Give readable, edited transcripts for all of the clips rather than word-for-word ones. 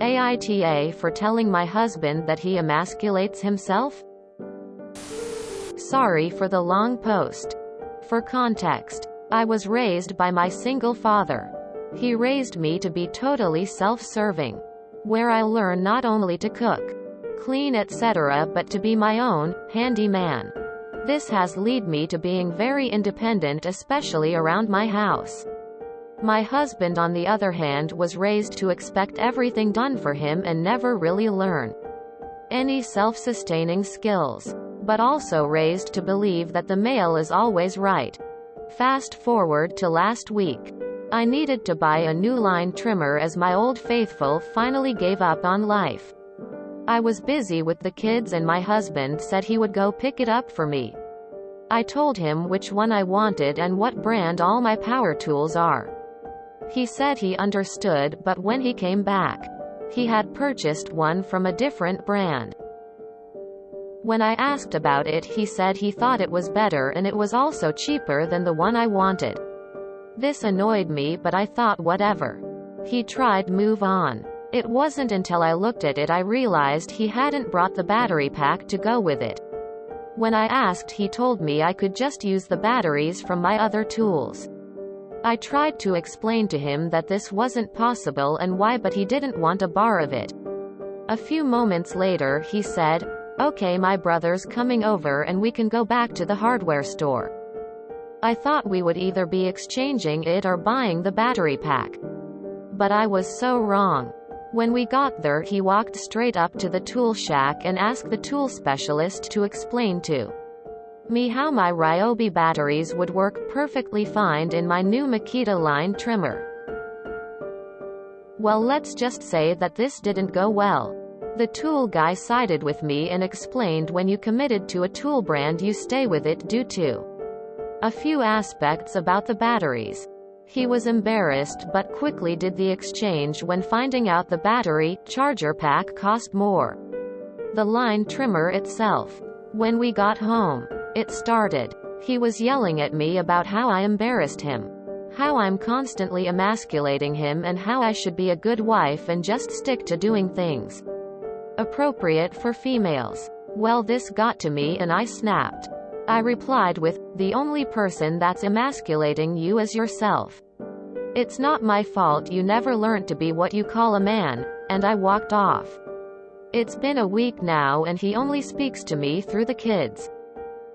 AITA for telling my husband that he emasculates himself? Sorry for the long post. For context, I was raised by my single father. He raised me to be totally self-serving, where I learn not only to cook, clean etc. but to be my own handyman. This has led me to being very independent, especially around my house. My husband on the other hand was raised to expect everything done for him and never really learn any self-sustaining skills, but also raised to believe that the male is always right. Fast forward to last week. I needed to buy a new line trimmer as my old faithful finally gave up on life. I was busy with the kids and my husband said he would go pick it up for me. I told him which one I wanted and what brand all my power tools are. He said he understood, but when he came back, he had purchased one from a different brand. When I asked about it, he said he thought it was better and it was also cheaper than the one I wanted. This annoyed me, but I thought whatever. He tried move on. It wasn't until I looked at it I realized he hadn't brought the battery pack to go with it. When I asked, he told me I could just use the batteries from my other tools. I tried to explain to him that this wasn't possible and why, but he didn't want a bar of it. A few moments later he said, "Okay, my brother's coming over and we can go back to the hardware store." I thought we would either be exchanging it or buying the battery pack. But I was so wrong. When we got there, he walked straight up to the tool shack and asked the tool specialist to explain to me how my Ryobi batteries would work perfectly fine in my new Makita line trimmer. Well, let's just say that this didn't go well. The tool guy sided with me and explained when you committed to a tool brand you stay with it due to a few aspects about the batteries. He was embarrassed but quickly did the exchange when finding out the battery charger pack cost more the line trimmer itself. When we got home, it started. He was yelling at me about how I embarrassed him, how I'm constantly emasculating him, and how I should be a good wife and just stick to doing things appropriate for females. Well, this got to me and I snapped. I replied with, "The only person that's emasculating you is yourself. It's not my fault you never learned to be what you call a man," and I walked off. It's been a week now and he only speaks to me through the kids.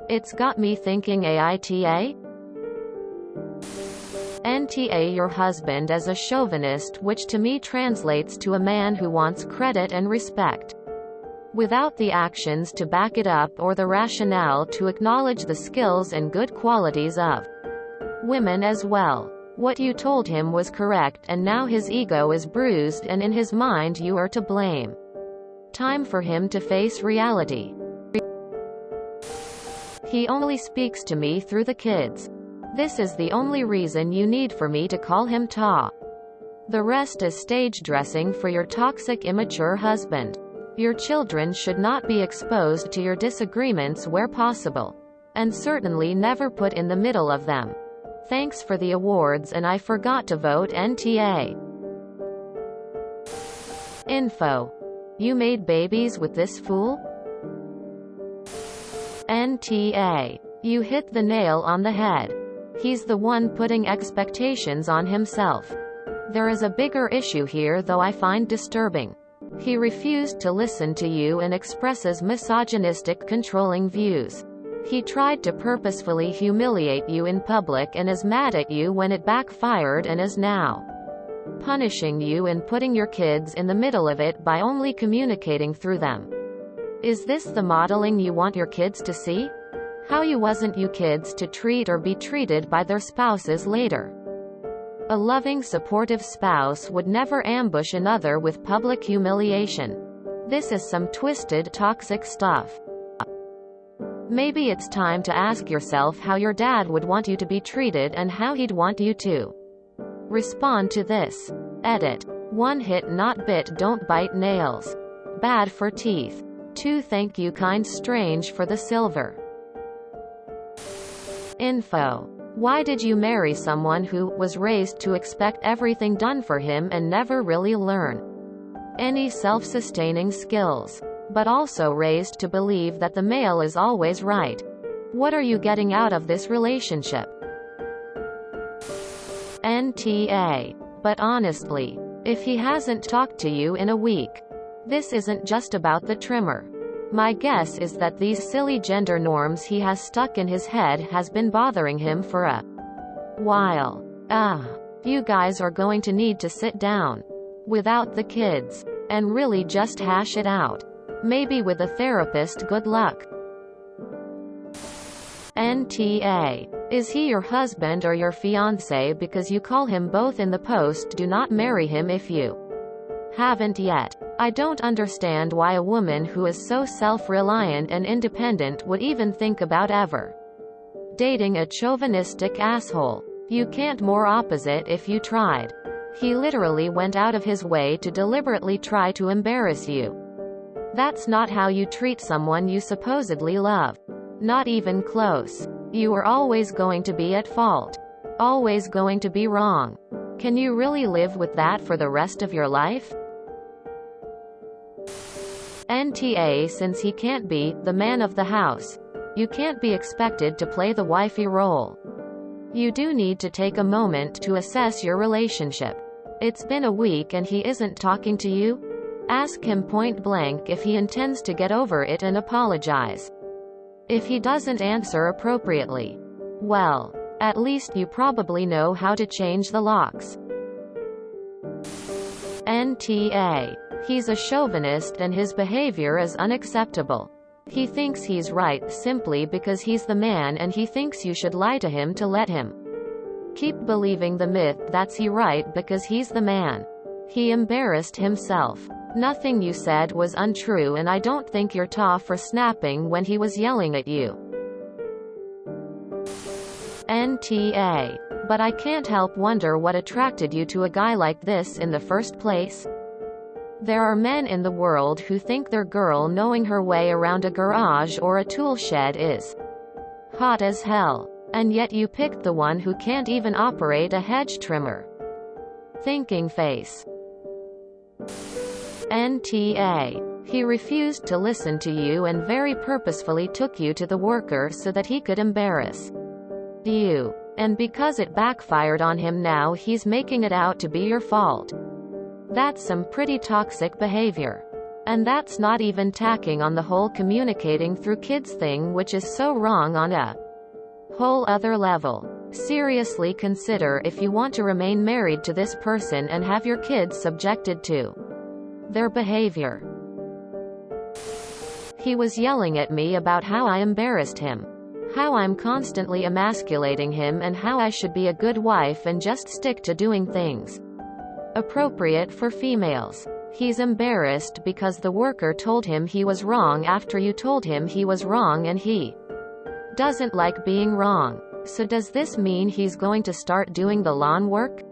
It's got me thinking, AITA? NTA your husband as a chauvinist, which to me translates to a man who wants credit and respect, without the actions to back it up or the rationale to acknowledge the skills and good qualities of women as well. What you told him was correct and now his ego is bruised and in his mind you are to blame. Time for him to face reality. He only speaks to me through the kids. This is the only reason you need for me to call him Ta. The rest is stage dressing for your toxic, immature husband. Your children should not be exposed to your disagreements where possible, and certainly never put in the middle of them. Thanks for the awards, and I forgot to vote NTA. Info. You made babies with this fool? NTA. You hit the nail on the head. He's the one putting expectations on himself. There is a bigger issue here though I find disturbing. He refused to listen to you and expresses misogynistic, controlling views. He tried to purposefully humiliate you in public and is mad at you when it backfired and is now punishing you and putting your kids in the middle of it by only communicating through them. Is this the modeling you want your kids to see? How you wasn't you kids to treat or be treated by their spouses later? A loving, supportive spouse would never ambush another with public humiliation. This is some twisted, toxic stuff. Maybe it's time to ask yourself how your dad would want you to be treated and how he'd want you to respond to this. Edit. 1 hit not bit, don't bite nails. Bad for teeth. 2 thank you kind strange for the silver. Info. Why did you marry someone who was raised to expect everything done for him and never really learn any self-sustaining skills, but also raised to believe that the male is always right. What are you getting out of this relationship? NTA. But honestly, if he hasn't talked to you in a week, this isn't just about the trimmer. My guess is that these silly gender norms he has stuck in his head has been bothering him for a while. You guys are going to need to sit down without the kids and really just hash it out. Maybe with a therapist. Good luck. NTA. Is he your husband or your fiancé? Because you call him both in the post. Do not marry him if you haven't yet. I don't understand why a woman who is so self-reliant and independent would even think about ever dating a chauvinistic asshole. You can't more opposite if you tried. He literally went out of his way to deliberately try to embarrass you. That's not how you treat someone you supposedly love. Not even close. You are always going to be at fault. Always going to be wrong. Can you really live with that for the rest of your life? NTA. Since he can't be the man of the house, you can't be expected to play the wifey role. You do need to take a moment to assess your relationship. It's been a week and he isn't talking to you? Ask him point blank if he intends to get over it and apologize. If he doesn't answer appropriately, well, at least you probably know how to change the locks. NTA. He's a chauvinist and his behavior is unacceptable. He thinks he's right simply because he's the man, and he thinks you should lie to him to let him keep believing the myth that's he right because he's the man. He embarrassed himself. Nothing you said was untrue, and I don't think you're tough for snapping when he was yelling at you. NTA. But I can't help wonder what attracted you to a guy like this in the first place. There are men in the world who think their girl knowing her way around a garage or a tool shed is hot as hell. And yet you picked the one who can't even operate a hedge trimmer. Thinking face. NTA. He refused to listen to you and very purposefully took you to the worker so that he could embarrass you. And because it backfired on him, now he's making it out to be your fault. That's some pretty toxic behavior. And that's not even tacking on the whole communicating through kids thing, which is so wrong on a whole other level. Seriously consider if you want to remain married to this person and have your kids subjected to their behavior. He was yelling at me about how I embarrassed him, how I'm constantly emasculating him, and how I should be a good wife and just stick to doing things appropriate for females. He's embarrassed because the worker told him he was wrong after you told him he was wrong, and he doesn't like being wrong. So does this mean he's going to start doing the lawn work?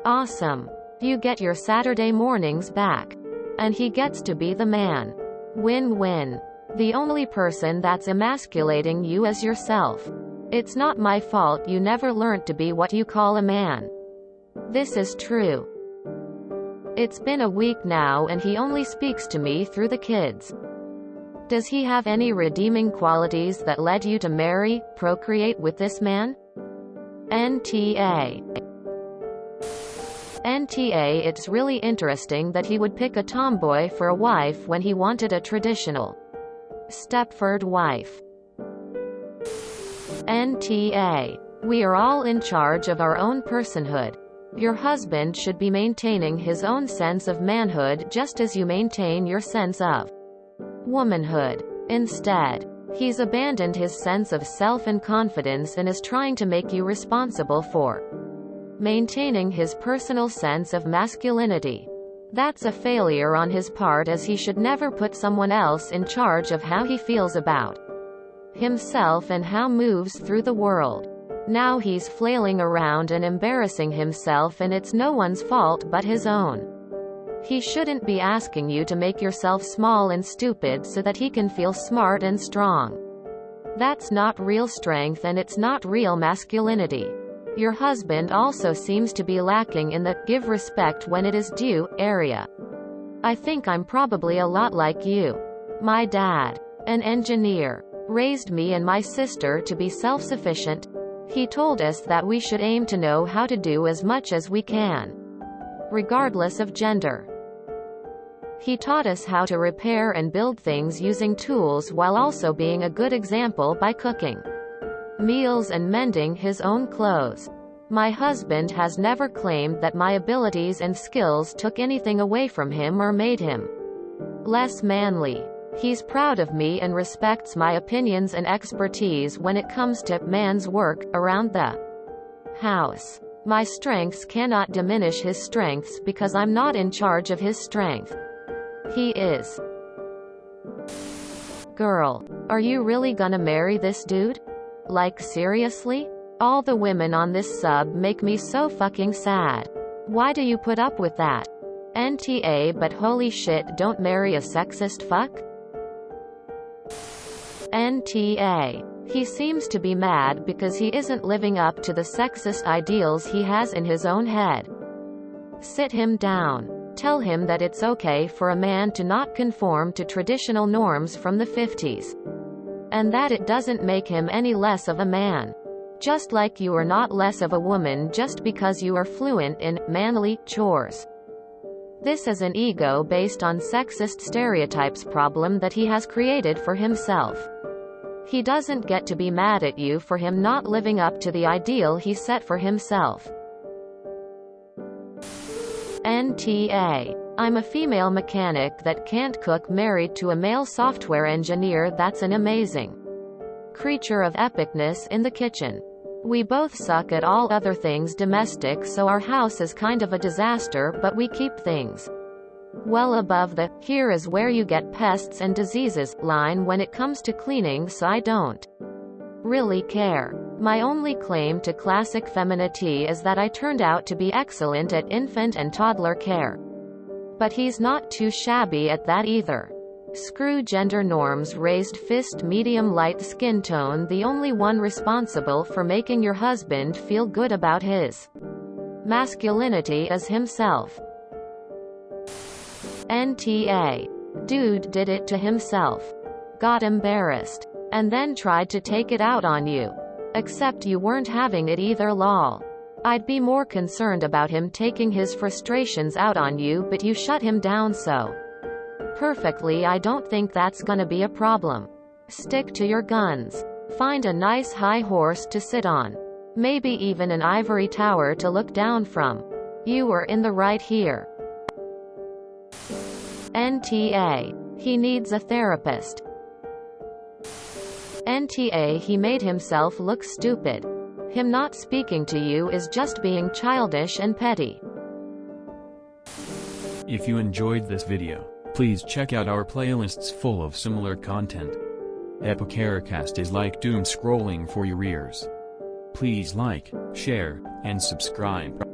Awesome. You get your Saturday mornings back. And he gets to be the man. Win-win. The only person that's emasculating you is yourself. It's not my fault you never learned to be what you call a man. This is true. It's been a week now and he only speaks to me through the kids. Does he have any redeeming qualities that led you to marry, procreate with this man? NTA. NTA. It's really interesting that he would pick a tomboy for a wife when he wanted a traditional Stepford wife. NTA. We are all in charge of our own personhood. Your husband should be maintaining his own sense of manhood just as you maintain your sense of womanhood. Instead, he's abandoned his sense of self and confidence and is trying to make you responsible for maintaining his personal sense of masculinity. That's a failure on his part, as he should never put someone else in charge of how he feels about himself and how moves through the world. Now he's flailing around and embarrassing himself, and it's no one's fault but his own. He shouldn't be asking you to make yourself small and stupid so that he can feel smart and strong. That's not real strength, and it's not real masculinity. Your husband also seems to be lacking in the give respect when it is due area. I think I'm probably a lot like you. My dad, an engineer, raised me and my sister to be self-sufficient. He told us that we should aim to know how to do as much as we can, regardless of gender. He taught us how to repair and build things using tools while also being a good example by cooking meals and mending his own clothes. My husband has never claimed that my abilities and skills took anything away from him or made him less manly. He's proud of me and respects my opinions and expertise when it comes to man's work around the house. My strengths cannot diminish his strengths because I'm not in charge of his strength. He is. Girl, are you really gonna marry this dude? Like seriously? All the women on this sub make me so fucking sad. Why do you put up with that? NTA, but holy shit, don't marry a sexist fuck? NTA. He seems to be mad because he isn't living up to the sexist ideals he has in his own head. Sit him down. Tell him that it's okay for a man to not conform to traditional norms from the 50s. And that it doesn't make him any less of a man. Just like you are not less of a woman just because you are fluent in manly chores. This is an ego based on sexist stereotypes problem that he has created for himself. He doesn't get to be mad at you for him not living up to the ideal he set for himself. NTA. I'm a female mechanic that can't cook married to a male software engineer that's an amazing creature of epicness in the kitchen. We both suck at all other things domestic, so our house is kind of a disaster, but we keep things well above the "here is where you get pests and diseases" line when it comes to cleaning, so I don't really care. My only claim to classic femininity is that I turned out to be excellent at infant and toddler care. But he's not too shabby at that either. Screw gender norms, raised fist, medium light skin tone. The only one responsible for making your husband feel good about his masculinity is himself. NTA. Dude did it to himself. Got embarrassed. And then tried to take it out on you. Except you weren't having it either, lol. I'd be more concerned about him taking his frustrations out on you, but you shut him down so perfectly. I don't think that's gonna be a problem. Stick to your guns. Find a nice high horse to sit on. Maybe even an ivory tower to look down from. You were in the right here. NTA. He needs a therapist. NTA. He made himself look stupid. Him not speaking to you is just being childish and petty. If you enjoyed this video, please check out our playlists full of similar content. Epicast is like doom scrolling for your ears. Please like, share, and subscribe.